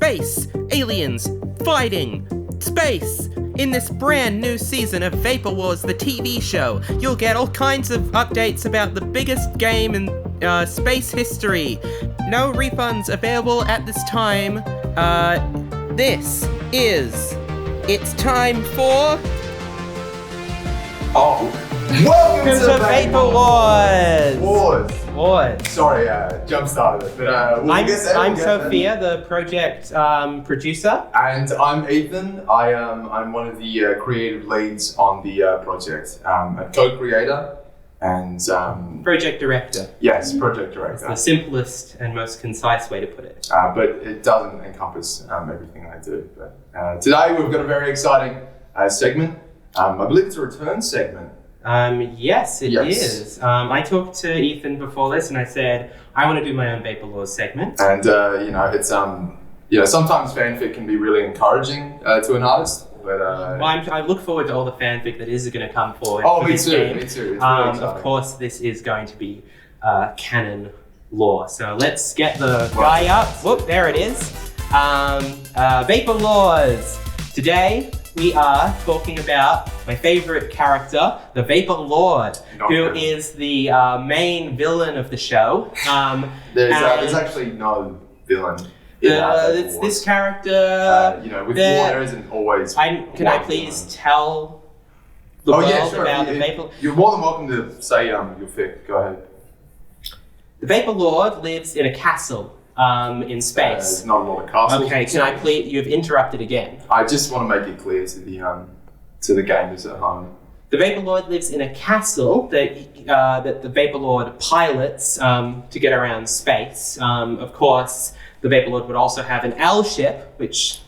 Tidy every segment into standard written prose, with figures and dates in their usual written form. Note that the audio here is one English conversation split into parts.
space, aliens, fighting, space. In this brand new season of Vapor Lores, the TV show, you'll get all kinds of updates about the biggest game in space history. No refunds available at this time. It's time for... Welcome to Vapor Lores. Sorry, jump started it, but I'm Sophia, the project producer. And I'm Ethan. I'm one of the creative leads on the project. A co-creator and Project director. Yes, project director. That's the simplest and most concise way to put it. But it doesn't encompass everything I do. But today we've got a very exciting segment. I believe it's a return segment. Yes, it is. I talked to Ethan before this and I said, I want to do my own Vapor Lores segment. And, it's, sometimes fanfic can be really encouraging to an artist. But, I look forward to all the fanfic that is going to come forward. Oh, for me this too, game. me too. It's really of course, this is going to be canon lore. So let's get the guy up. Whoop, there it is. Vapor Lores. Today, we are talking about my favorite character, the Vapor Lord, who is the main villain of the show. There's actually no villain. It's this character. With war, there isn't always. Can I please tell the world about the Vapor? You're more than welcome to say your fic. Go ahead. The Vapor Lord lives in a castle. In space. There's not a lot of castles. Okay, can I please? You've interrupted again. I just want to make it clear to the gamers at home. The Vapor Lord lives in a castle that the Vapor Lord pilots to get around space. Of course, the Vapor Lord would also have an L ship, which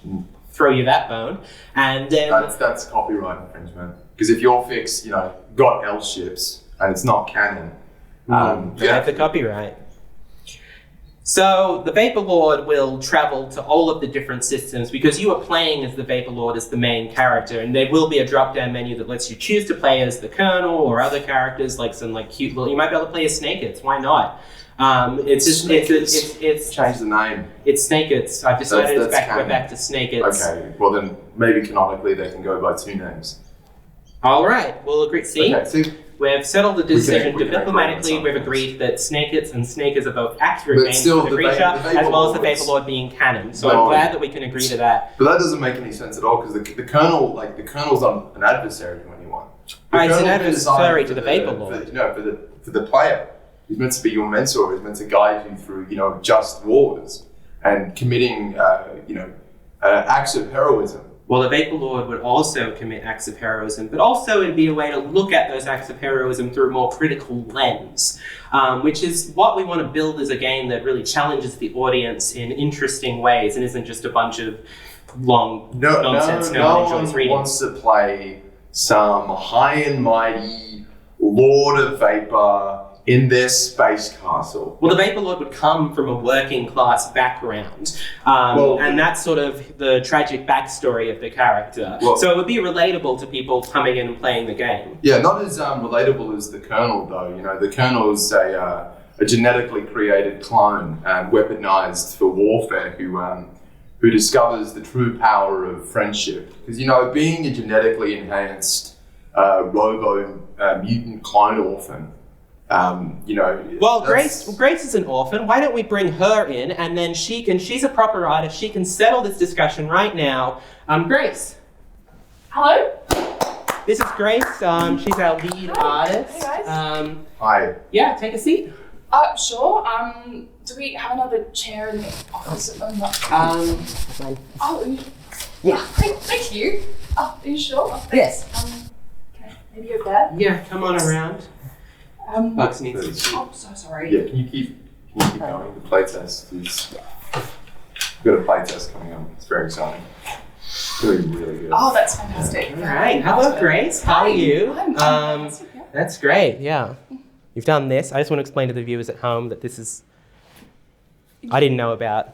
throw you that bone, and then that's copyright infringement. Because if your fics, got L ships and it's not canon, you have the copyright. So the Vapor Lord will travel to all of the different systems because you are playing as the Vapor Lord as the main character, and there will be a drop-down menu that lets you choose to play as the Colonel or other characters, like some cute little. You might be able to play as Snakeits. Why not? It's change the name. It's Snakeits. I've decided we're back to Snakeits. Okay. Well then, maybe canonically they can go by two names. All right. We'll agree. See. Okay. See. We've settled the decision diplomatically. We've agreed that Snakeits and Snakers are both accurate names for the creature, as well as the Vapor Lord being canon. So I'm glad that we can agree to that. But that doesn't make any sense at all because the Colonel's not an adversary to anyone. It's an adversary to the Vapor Lord. For the player, he's meant to be your mentor. He's meant to guide you through just wars and committing acts of heroism. Well, the Vapor Lord would also commit acts of heroism, but also it'd be a way to look at those acts of heroism through a more critical lens, which is what we want to build as a game that really challenges the audience in interesting ways and isn't just a bunch of long nonsense no one enjoys reading. Wants to play some high and mighty Lord of Vapor in their space castle. Well, the Vapor Lord would come from a working class background, and that's sort of the tragic backstory of the character. So it would be relatable to people coming in and playing the game. Yeah, not as relatable as the Colonel, though. The Colonel is a genetically created clone, weaponized for warfare, who discovers the true power of friendship. Because being a genetically enhanced mutant clone orphan. Grace is an orphan. Why don't we bring her in, and then she's a proper artist. She can settle this discussion right now. Grace. Hello. This is Grace. She's our lead artist. Hey guys. Hi. Yeah, take a seat. Sure. Do we have another chair in the office? Fine. Oh, yeah. Thank you. Oh, are you sure? Yes. Okay. Maybe your bed. Yeah, come on around. Bugs needs to. Oh, so sorry. Yeah, can you keep going? The playtest is. We've got a playtest coming up. It's very exciting. Really, really good. Oh, that's fantastic. All right. Hello, Grace. How are you? I'm fantastic, yeah. That's great. Yeah. You've done this. I just want to explain to the viewers at home that this is. I didn't know about.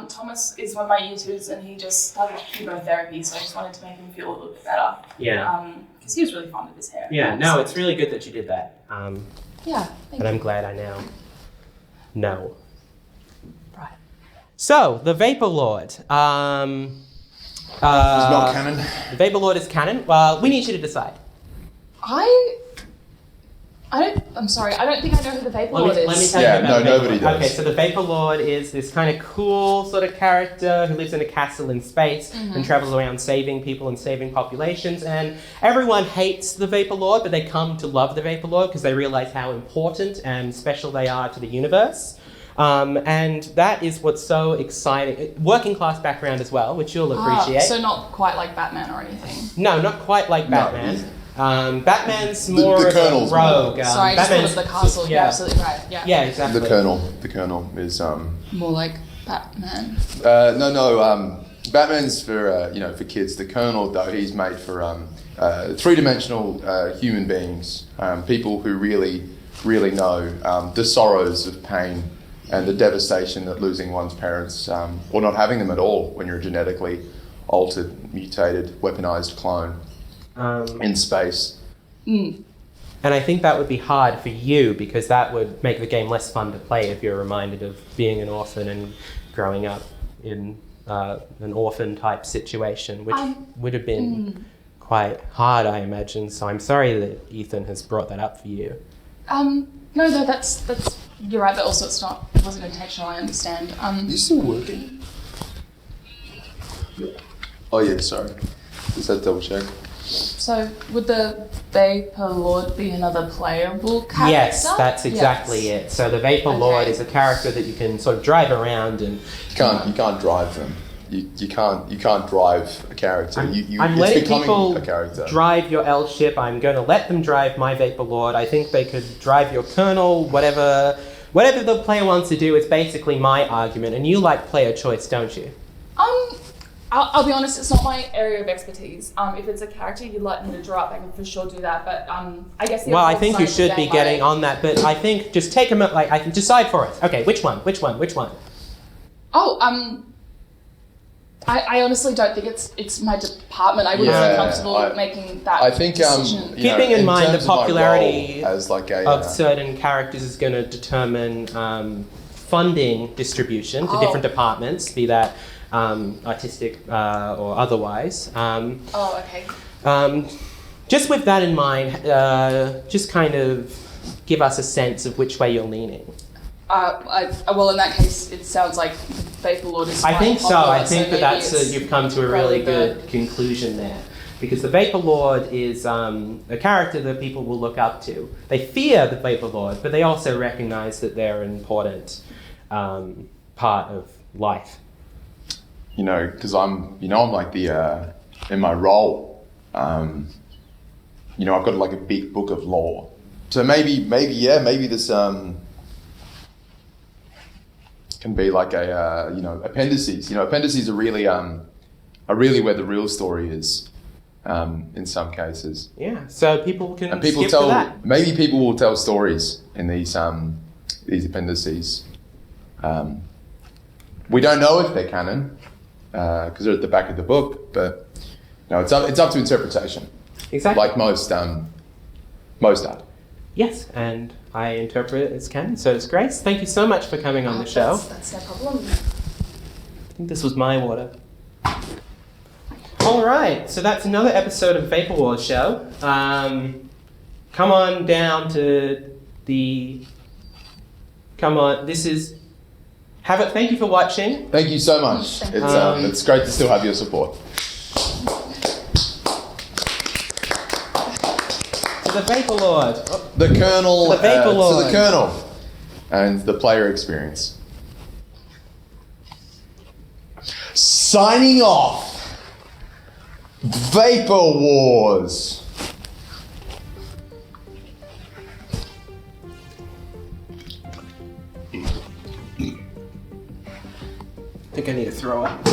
Thomas is one of my year twos and he just started chemotherapy, so I just wanted to make him feel a little bit better. Yeah. Because he was really fond of his hair. Yeah, no, it's really good that you did that. Yeah, thank you. And I'm glad I now know. Right. So, the Vapor Lord. It's not canon. The Vapor Lord is canon. Well, we need you to decide. I'm sorry, I don't think I know who the Vapor Lord is. Let me tell Yeah, you about no, the Vapor nobody Lord. does. Okay, so the Vapor Lord is this kind of cool sort of character who lives in a castle in space and travels around saving people and saving populations. And everyone hates the Vapor Lord, but they come to love the Vapor Lord because they realize how important and special they are to the universe. And that is what's so exciting. Working class background as well, which you'll appreciate. So not quite like Batman or anything. No, not quite like Batman. Batman's more the of a Colonel's rogue. Sorry, I just thought Batman's of the castle. You're absolutely right. Yeah. Yeah, exactly. The Colonel is More like Batman. Batman's for kids. The Colonel, though, he's made for three-dimensional human beings, people who really know the sorrows of pain and the devastation that losing one's parents or not having them at all when you're a genetically altered, mutated, weaponized clone in space. And I think that would be hard for you because that would make the game less fun to play if you're reminded of being an orphan and growing up in an orphan type situation, which would have been quite hard, I imagine. So I'm sorry that Ethan has brought that up for you. No, that's you're right, but also it wasn't intentional, I understand. You still working? Oh yeah, sorry. Just had to double check. So would the Vapor Lord be another playable character? Yes, that's exactly it. So the Vapor Lord is a character that you can sort of drive around and You can't drive them. You can't drive a character. I'm it's letting becoming people a character. drive your L ship. I'm going to let them drive my Vapor Lord. I think they could drive your Colonel, whatever the player wants to do is basically my argument. And you like player choice, don't you? I'll be honest, it's not my area of expertise. If it's a character you'd like me to draw up, I can for sure do that. But I guess Well, I think you should be getting on that. But I think just take them. I can decide for us. Okay, which one? Oh, I honestly don't think it's my department. I wouldn't feel comfortable making that I think decision. Keeping in mind the terms of my popularity role as like of certain characters is going to determine funding distribution to different departments, be that artistic or otherwise. Okay. Just with that in mind, just kind of give us a sense of which way you're leaning. Well, in that case, it sounds like Vapor Lord is I think so. popular, I think that's you've come to a really good conclusion there. Because the Vapor Lord is a character that people will look up to. They fear the Vapor Lord, but they also recognize that they're an important part of life. Because I'm like the in my role, I've got like a big book of lore. So maybe this can be like appendices. Appendices are really where the real story is. In some cases. Yeah, so people can people skip to that. Maybe people will tell stories in these appendices. We don't know if they're canon because they're at the back of the book, but it's up to interpretation. Exactly. Like most art. Yes, and I interpret it as canon. So does Grace. Thank you so much for coming on the show. That's no problem. I think this was my water. All right, so that's another episode of Vapor Lores Show. Come on down to the... Come on, this is... Thank you for watching. Thank you so much. It's great to still have your support. To the Vapor Lord. The Colonel. The Vapor Lord. To the Colonel. And the player experience. Signing off. Vapor Wars. I think I need to throw up.